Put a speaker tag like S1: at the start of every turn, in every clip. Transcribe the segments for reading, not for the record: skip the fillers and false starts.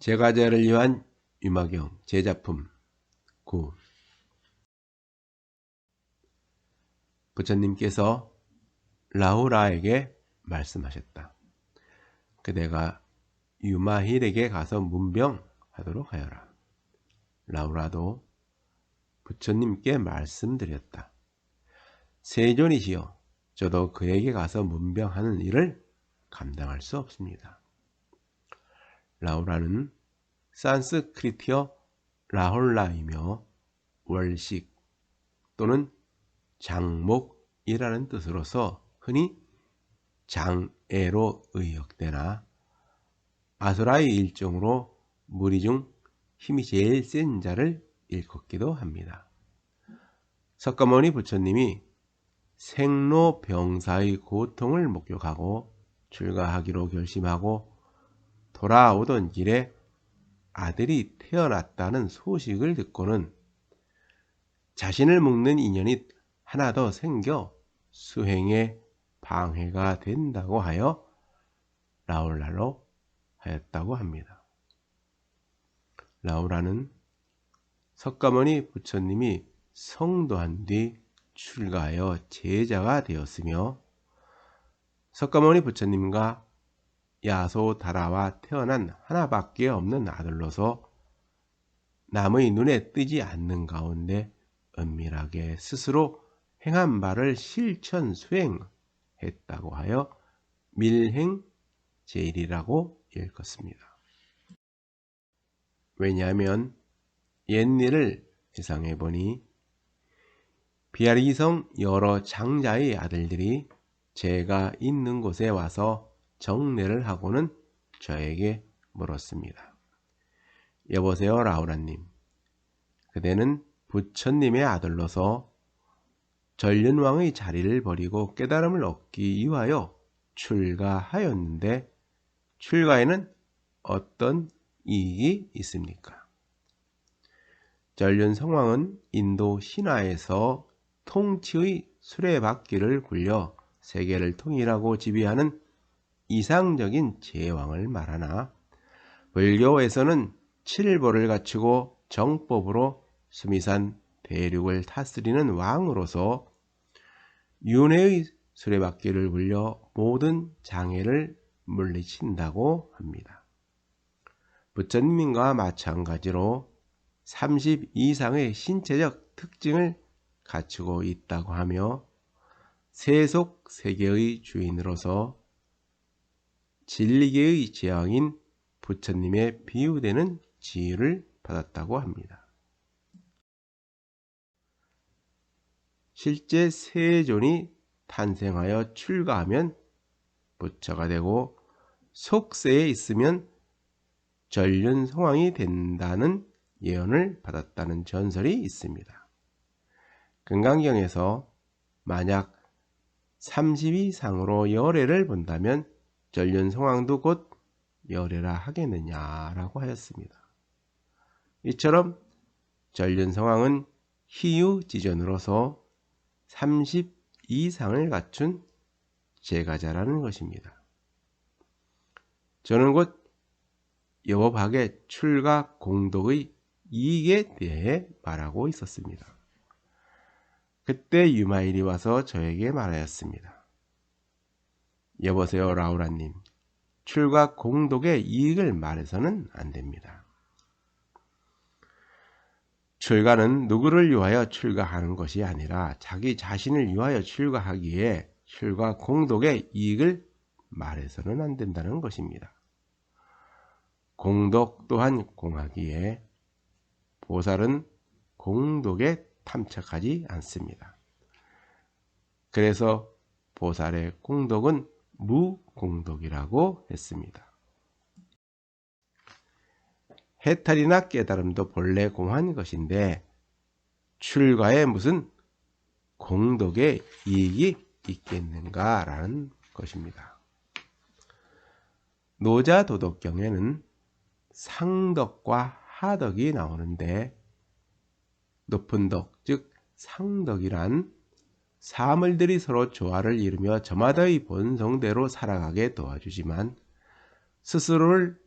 S1: 제가자를 위한 유마경 제작품 9. 부처님께서 라후라에게 말씀하셨다. 그대가 유마힐에게 가서 문병하도록 하여라. 라후라도 부처님께 말씀드렸다. 세존이시여, 저도 그에게 가서 문병하는 일을 감당할 수 없습니다. 라후라는 산스크리트어 라홀라이며 월식 또는 장목이라는 뜻으로서 흔히 장애로 의역되나 아수라의 일종으로 무리 중 힘이 제일 센 자를 일컫기도 합니다. 석가모니 부처님이 생로병사의 고통을 목격하고 출가하기로 결심하고 돌아오던 길에 아들이 태어났다는 소식을 듣고는 자신을 묶는 인연이 하나 더 생겨 수행에 방해가 된다고 하여 라홀라로 하였다고 합니다. 라홀라는 석가모니 부처님이 성도한 뒤 출가하여 제자가 되었으며 석가모니 부처님과 야소다라와 태어난 하나밖에 없는 아들로서 남의 눈에 띄지 않는 가운데 은밀하게 스스로 행한 바를 실천 수행했다고 하여 밀행제일이라고 일컫습니다. 왜냐하면 옛일을 회상해 보니 비아리성 여러 장자의 아들들이 제가 있는 곳에 와서 정례를 하고는 저에게 물었습니다. 여보세요 라후라님, 그대는 부처님의 아들로서 전륜왕의 자리를 버리고 깨달음을 얻기 위하여 출가하였는데 출가에는 어떤 이익이 있습니까? 전륜성왕은 인도 신화에서 통치의 수레바퀴를 굴려 세계를 통일하고 지배하는 이상적인 제왕을 말하나 불교에서는 7보를 갖추고 정법으로 수미산 대륙을 다스리는 왕으로서 윤회의 수레바퀴를 굴려 모든 장애를 물리친다고 합니다. 부처님과 마찬가지로 30 이상의 신체적 특징을 갖추고 있다고 하며 세속 세계의 주인으로서 진리계의 제왕인 부처님의 비유되는 지위를 받았다고 합니다. 실제 세존이 탄생하여 출가하면 부처가 되고 속세에 있으면 전륜성왕이 된다는 예언을 받았다는 전설이 있습니다. 금강경에서 만약 30이상으로 열애를 본다면 전륜성왕도 곧 열애라 하겠느냐라고 하였습니다. 이처럼 전륜성왕은 희유지전으로서 30 이상을 갖춘 제가자라는 것입니다. 저는 곧 여법학의 출가 공덕의 이익에 대해 말하고 있었습니다. 그때 유마일이 와서 저에게 말하였습니다. 여보세요 라후라님, 출가 공덕의 이익을 말해서는 안 됩니다. 출가는 누구를 위하여 출가하는 것이 아니라 자기 자신을 위하여 출가하기에 출가 공덕의 이익을 말해서는 안 된다는 것입니다. 공덕 또한 공하기에 보살은 공덕에 탐착하지 않습니다. 그래서 보살의 공덕은 무공덕이라고 했습니다. 해탈이나 깨달음도 본래 공한 것인데 출가에 무슨 공덕의 이익이 있겠는가라는 것입니다. 노자도덕경에는 상덕과 하덕이 나오는데 높은 덕, 즉 상덕이란 사물들이 서로 조화를 이루며 저마다의 본성대로 살아가게 도와주지만 스스로를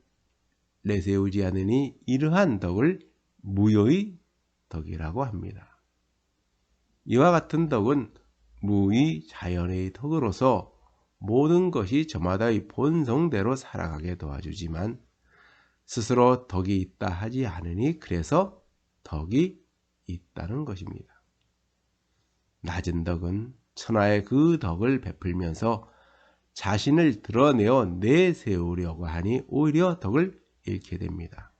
S1: 내세우지 않으니 이러한 덕을 무효의 덕이라고 합니다. 이와 같은 덕은 무의 자연의 덕으로서 모든 것이 저마다의 본성대로 살아가게 도와주지만 스스로 덕이 있다 하지 않으니 그래서 덕이 있다는 것입니다. 낮은 덕은 천하의 그 덕을 베풀면서 자신을 드러내어 내세우려고 하니 오히려 덕을 잃게 됩니다.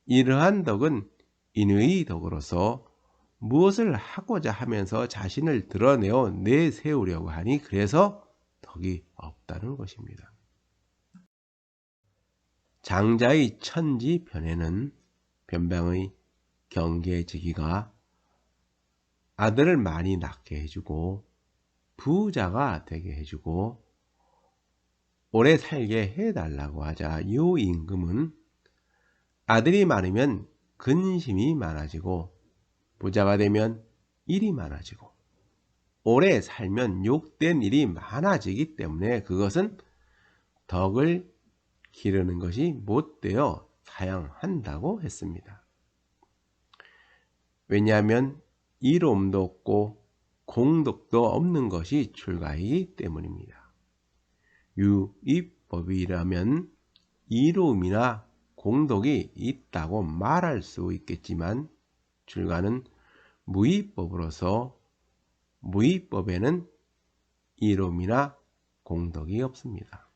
S1: 이러한 덕은 인의 덕으로서 무엇을 하고자 하면서 자신을 드러내어 내세우려고 하니 그래서 덕이 없다는 것입니다. 장자의 천지변에는 변방의 경계지기가 아들을 많이 낳게 해주고 부자가 되게 해주고 오래 살게 해달라고 하자 이 임금은 아들이 많으면 근심이 많아지고 부자가 되면 일이 많아지고 오래 살면 욕된 일이 많아지기 때문에 그것은 덕을 기르는 것이 못되어 사양한다고 했습니다. 왜냐하면 이로움도 없고 공덕도 없는 것이 출가이기 때문입니다. 유의법이라면 이로움이나 공덕이 있다고 말할 수 있겠지만 출가는 무의법으로서 무의법에는 이로움이나 공덕이 없습니다.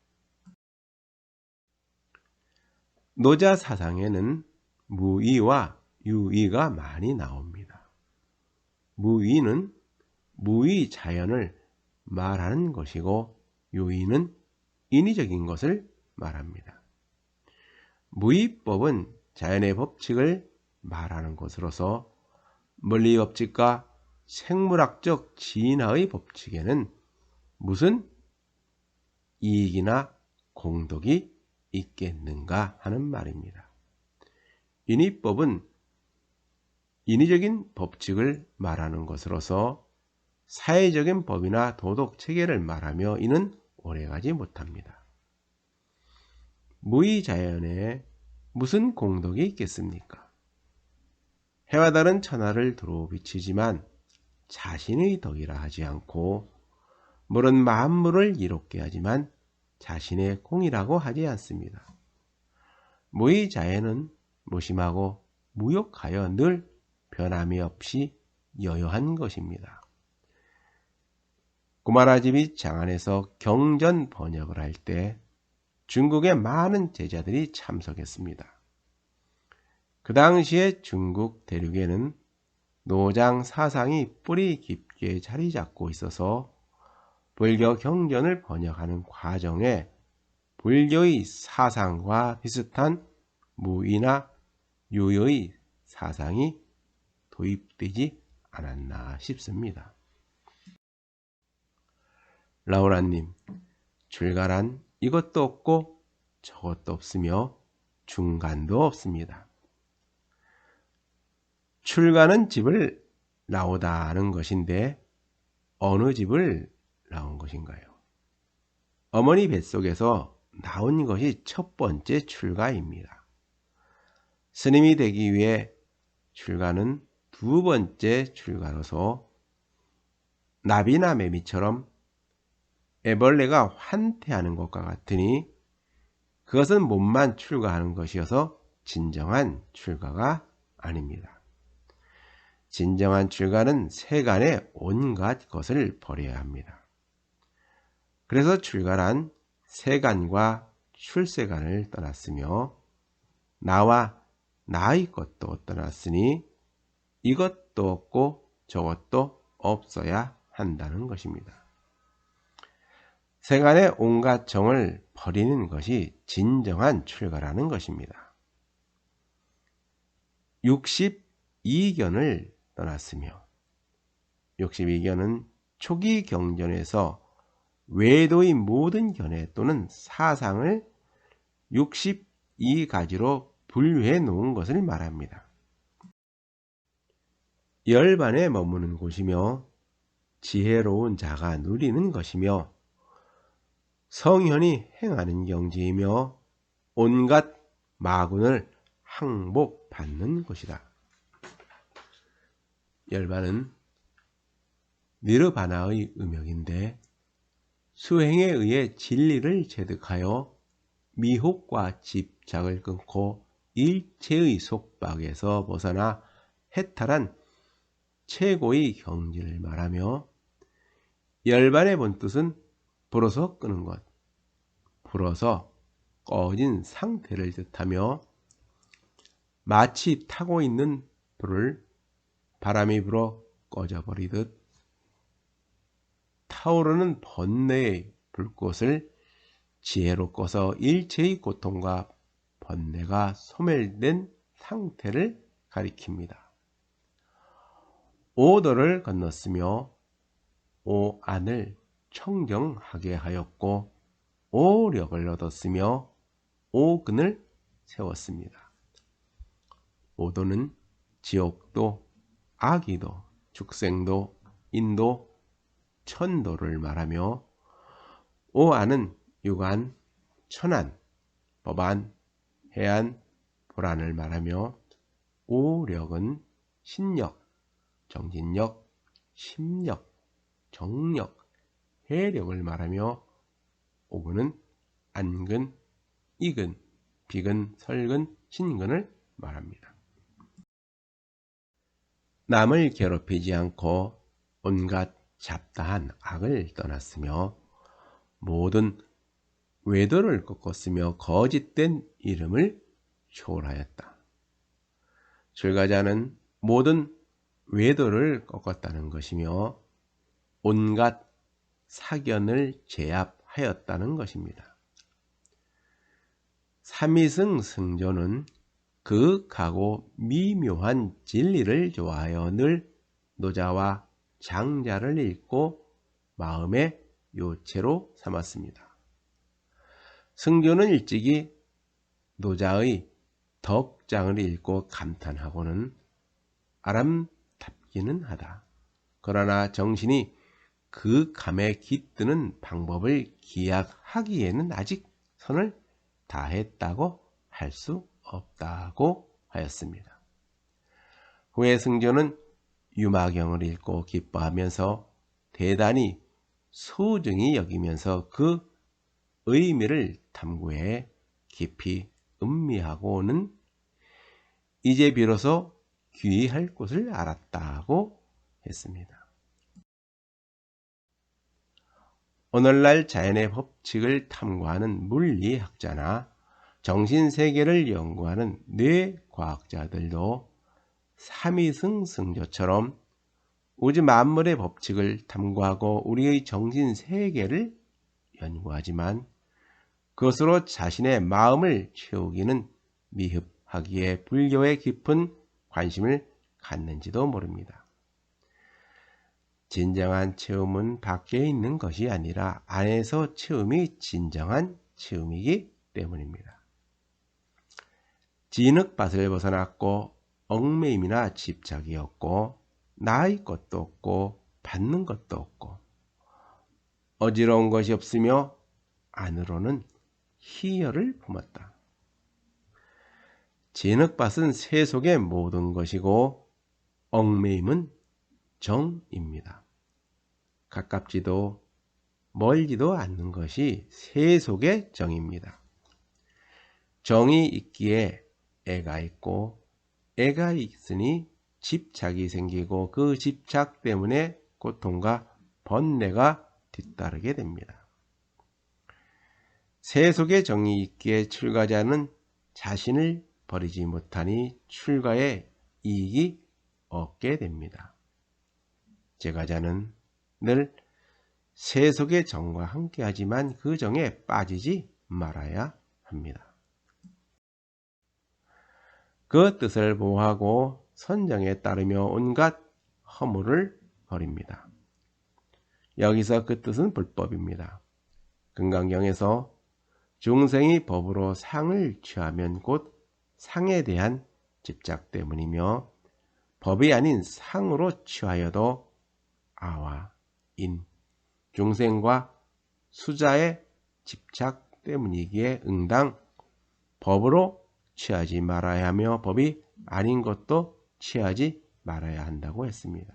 S1: 노자사상에는 무의와 유의가 많이 나옵니다. 무의는 무의 자연을 말하는 것이고 유의는 인위적인 것을 말합니다. 무의법은 자연의 법칙을 말하는 것으로서 물리 법칙과 생물학적 진화의 법칙에는 무슨 이익이나 공덕이 있겠는가 하는 말입니다. 인위법은 인위적인 법칙을 말하는 것으로서 사회적인 법이나 도덕 체계를 말하며 이는 오래가지 못합니다. 무의 자연에 무슨 공덕이 있겠습니까? 해와 달은 천하를 두루 비치지만 자신의 덕이라 하지 않고 물은 만물을 이롭게 하지만 자신의 공이라고 하지 않습니다. 무의 자연은 무심하고 무욕하여 늘 변함이 없이 여여한 것입니다. 구마라집이 장안에서 경전 번역을 할 때 중국의 많은 제자들이 참석했습니다. 그 당시에 중국 대륙에는 노장 사상이 뿌리 깊게 자리 잡고 있어서 불교 경전을 번역하는 과정에 불교의 사상과 비슷한 무의나 유의 사상이 도입되지 않았나 싶습니다. 라우라님, 출가란 이것도 없고 저것도 없으며 중간도 없습니다. 출가는 집을 나오다는 것인데 어느 집을 나온 것인가요? 어머니 뱃속에서 나온 것이 첫 번째 출가입니다. 스님이 되기 위해 출가는 두 번째 출가로서 나비나 매미처럼 애벌레가 환태하는 것과 같으니 그것은 몸만 출가하는 것이어서 진정한 출가가 아닙니다. 진정한 출가는 세간의 온갖 것을 버려야 합니다. 그래서 출가란 세간과 출세간을 떠났으며 나와 나의 것도 떠났으니 이것도 없고 저것도 없어야 한다는 것입니다. 세간의 온갖 정을 버리는 것이 진정한 출가라는 것입니다. 62견을 떠났으며 62견은 초기 경전에서 외도의 모든 견해 또는 사상을 62가지로 분류해 놓은 것을 말합니다. 열반에 머무는 곳이며 지혜로운 자가 누리는 것이며 성현이 행하는 경지이며 온갖 마군을 항복받는 것이다. 열반은 니르바나의 음역인데 수행에 의해 진리를 체득하여 미혹과 집착을 끊고 일체의 속박에서 벗어나 해탈한 최고의 경지를 말하며, 열반의 본뜻은 불어서 끄는 것, 불어서 꺼진 상태를 뜻하며, 마치 타고 있는 불을 바람이 불어 꺼져버리듯 타오르는 번뇌의 불꽃을 지혜로 꺼서 일체의 고통과 번뇌가 소멸된 상태를 가리킵니다. 오도를 건넜으며 오안을 청정하게 하였고 오력을 얻었으며 오근을 세웠습니다. 오도는 지옥도, 악의도, 축생도, 인도, 천도를 말하며, 오안은 육안, 천안, 법안, 해안, 불안을 말하며, 오력은 신력, 정진력, 심력, 정력, 해력을 말하며, 오근은 안근, 이근, 비근, 설근, 신근을 말합니다. 남을 괴롭히지 않고 온갖 잡다한 악을 떠났으며 모든 외도를 꺾었으며 거짓된 이름을 초월하였다. 출가자는 모든 외도를 꺾었다는 것이며 온갖 사견을 제압하였다는 것입니다. 삼위승 승조는 그윽하고 미묘한 진리를 좋아하여 늘 노자와 장자를 읽고 마음의 요체로 삼았습니다. 승조는 일찍이 노자의 덕장을 읽고 감탄하고는 아람답기는 하다. 그러나 정신이 그 감에 깃드는 방법을 기약하기에는 아직 선을 다했다고 할 수 없다고 하였습니다. 후에 승조는 유마경을 읽고 기뻐하면서 대단히 소중히 여기면서 그 의미를 탐구해 깊이 음미하고는 이제 비로소 귀할 곳을 알았다고 했습니다. 오늘날 자연의 법칙을 탐구하는 물리학자나 정신세계를 연구하는 뇌과학자들도 삼위승 승조처럼 우주 만물의 법칙을 탐구하고 우리의 정신세계를 연구하지만 그것으로 자신의 마음을 채우기는 미흡하기에 불교에 깊은 관심을 갖는지도 모릅니다. 진정한 체험은 밖에 있는 것이 아니라 안에서 체험이 진정한 체험이기 때문입니다. 진흙밭을 벗어났고 얽매임이나 집착이 없고 나의 것도 없고 받는 것도 없고 어지러운 것이 없으며 안으로는 희열을 품었다. 진흙밭은 세속의 모든 것이고 얽매임은 정입니다. 가깝지도 멀지도 않는 것이 세속의 정입니다. 정이 있기에 애가 있고 애가 있으니 집착이 생기고 그 집착 때문에 고통과 번뇌가 뒤따르게 됩니다. 세속의 정이 있기에 출가자는 자신을 버리지 못하니 출가에 이익이 없게 됩니다. 제가자는 늘 세속의 정과 함께하지만 그 정에 빠지지 말아야 합니다. 그 뜻을 보호하고 선정에 따르며 온갖 허물을 버립니다. 여기서 그 뜻은 불법입니다. 금강경에서 중생이 법으로 상을 취하면 곧 상에 대한 집착 때문이며 법이 아닌 상으로 취하여도 아와 인, 중생과 수자의 집착 때문이기에 응당 법으로 취하지 말아야 하며 법이 아닌 것도 취하지 말아야 한다고 했습니다.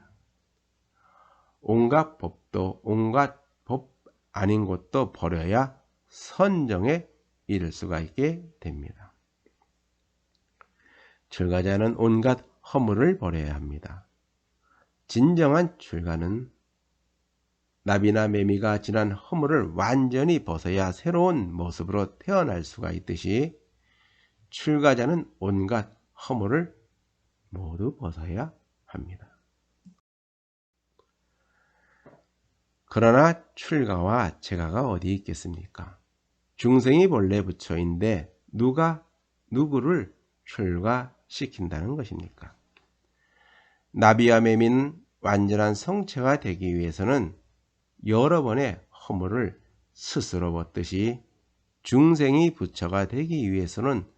S1: 온갖 법 아닌 것도 버려야 선정에 이를 수가 있게 됩니다. 출가자는 온갖 허물을 버려야 합니다. 진정한 출가는 나비나 매미가 지난 허물을 완전히 벗어야 새로운 모습으로 태어날 수가 있듯이 출가자는 온갖 허물을 모두 벗어야 합니다. 그러나 출가와 재가가 어디 있겠습니까? 중생이 본래 부처인데 누가 누구를 출가시킨다는 것입니까? 나비와 매미는 완전한 성체가 되기 위해서는 여러 번의 허물을 스스로 벗듯이 중생이 부처가 되기 위해서는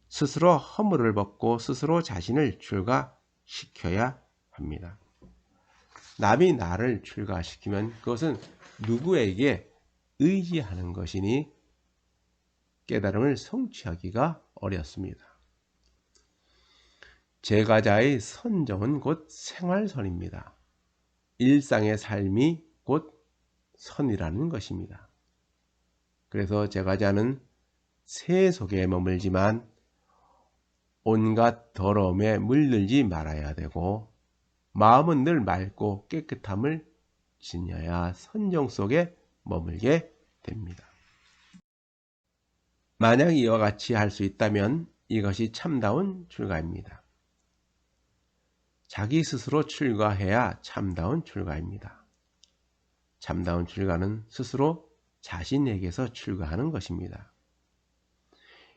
S1: 스스로 허물을 벗고 스스로 자신을 출가시켜야 합니다. 남이 나를 출가시키면 그것은 누구에게 의지하는 것이니 깨달음을 성취하기가 어렵습니다. 제가자의 선정은 곧 생활선입니다. 일상의 삶이 곧 선이라는 것입니다. 그래서 제가자는 새 속에 머물지만 온갖 더러움에 물들지 말아야 되고 마음은 늘 맑고 깨끗함을 지녀야 선정 속에 머물게 됩니다. 만약 이와 같이 할 수 있다면 이것이 참다운 출가입니다. 자기 스스로 출가해야 참다운 출가입니다. 참다운 출가는 스스로 자신에게서 출가하는 것입니다.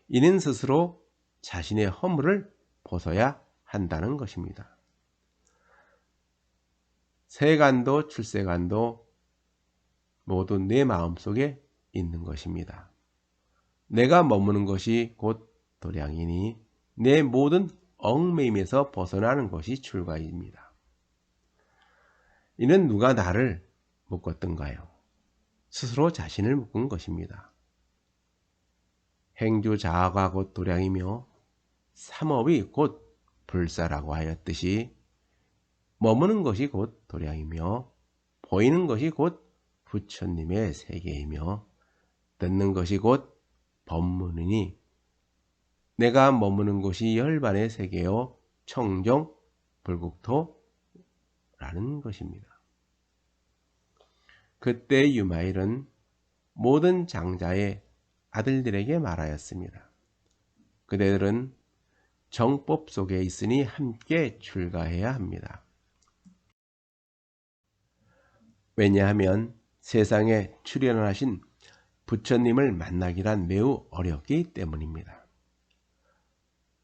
S1: 이는 스스로 자신의 허물을 벗어야 한다는 것입니다. 세간도 출세간도 모두 내 마음속에 있는 것입니다. 내가 머무는 것이 곧 도량이니 내 모든 얽매임에서 벗어나는 것이 출가입니다. 이는 누가 나를 묶었던가요? 스스로 자신을 묶은 것입니다. 행주자아가 곧 도량이며 삼업이 곧 불사라고 하였듯이 머무는 것이 곧 도량이며 보이는 것이 곧 부처님의 세계이며 듣는 것이 곧 법문이니 내가 머무는 곳이 열반의 세계요 청정 불국토라는 것입니다. 그때 유마일은 모든 장자의 아들들에게 말하였습니다. 그대들은 정법 속에 있으니 함께 출가해야 합니다. 왜냐하면 세상에 출현하신 부처님을 만나기란 매우 어렵기 때문입니다.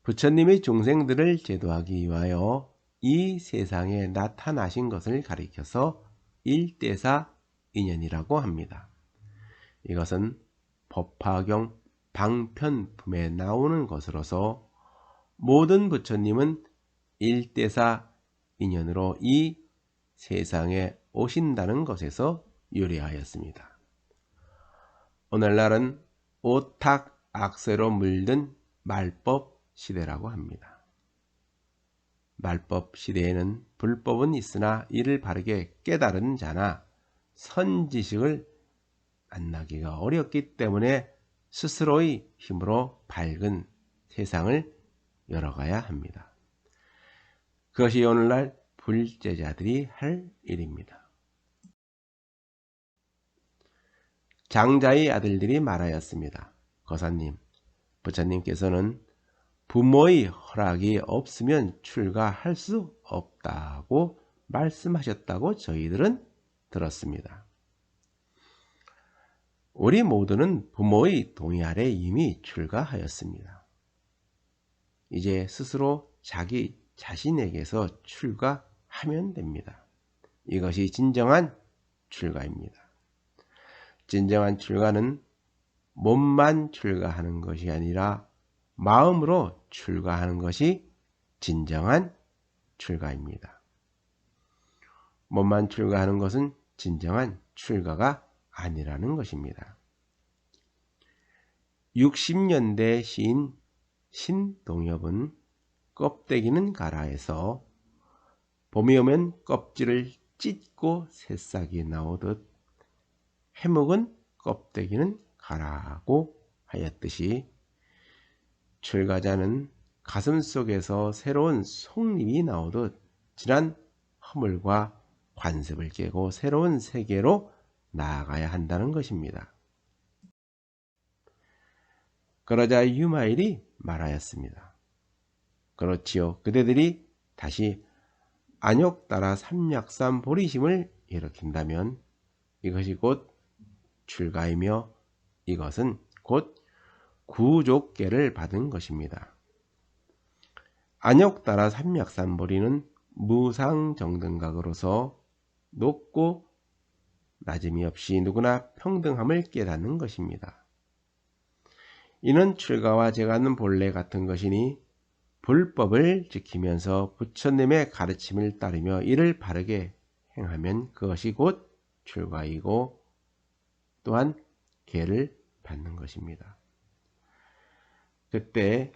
S1: 부처님이 중생들을 제도하기 위하여 이 세상에 나타나신 것을 가리켜서 일대사 인연이라고 합니다. 이것은 법화경 방편품에 나오는 것으로서 모든 부처님은 일대사 인연으로 이 세상에 오신다는 것에서 유래하였습니다. 오늘날은 오탁 악세로 물든 말법 시대라고 합니다. 말법 시대에는 불법은 있으나 이를 바르게 깨달은 자나 선지식을 만나기가 어렵기 때문에 스스로의 힘으로 밝은 세상을 열어가야 합니다. 그것이 오늘날 불제자들이 할 일입니다. 장자의 아들들이 말하였습니다. 거사님, 부처님께서는 부모의 허락이 없으면 출가할 수 없다고 말씀하셨다고 저희들은 들었습니다. 우리 모두는 부모의 동의 아래 이미 출가하였습니다. 이제 스스로 자기 자신에게서 출가하면 됩니다. 이것이 진정한 출가입니다. 진정한 출가는 몸만 출가하는 것이 아니라 마음으로 출가하는 것이 진정한 출가입니다. 몸만 출가하는 것은 진정한 출가가 아니라는 것입니다. 60년대 시인 신동엽은 껍데기는 가라에서 봄이 오면 껍질을 찢고 새싹이 나오듯 해묵은 껍데기는 가라고 하였듯이 출가자는 가슴속에서 새로운 속립이 나오듯 지난 허물과 관습을 깨고 새로운 세계로 나아가야 한다는 것입니다. 그러자 유마일이 말하였습니다. 그렇지요. 그대들이 다시 안욕 따라 삼약산 보리심을 일으킨다면 이것이 곧 출가이며 이것은 곧 구족계를 받은 것입니다. 안욕 따라 삼약산 보리는 무상정등각으로서 높고 낮음이 없이 누구나 평등함을 깨닫는 것입니다. 이는 출가와 제가는 본래 같은 것이니 불법을 지키면서 부처님의 가르침을 따르며 이를 바르게 행하면 그것이 곧 출가이고 또한 계를 받는 것입니다. 그때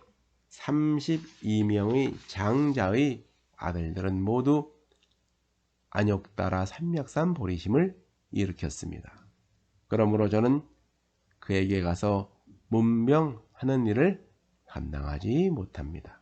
S1: 32명의 장자의 아들들은 모두 안욕 따라 삼약산 보리심을 일으켰습니다. 그러므로 저는 그에게 가서 문명하는 일을 감당하지 못합니다.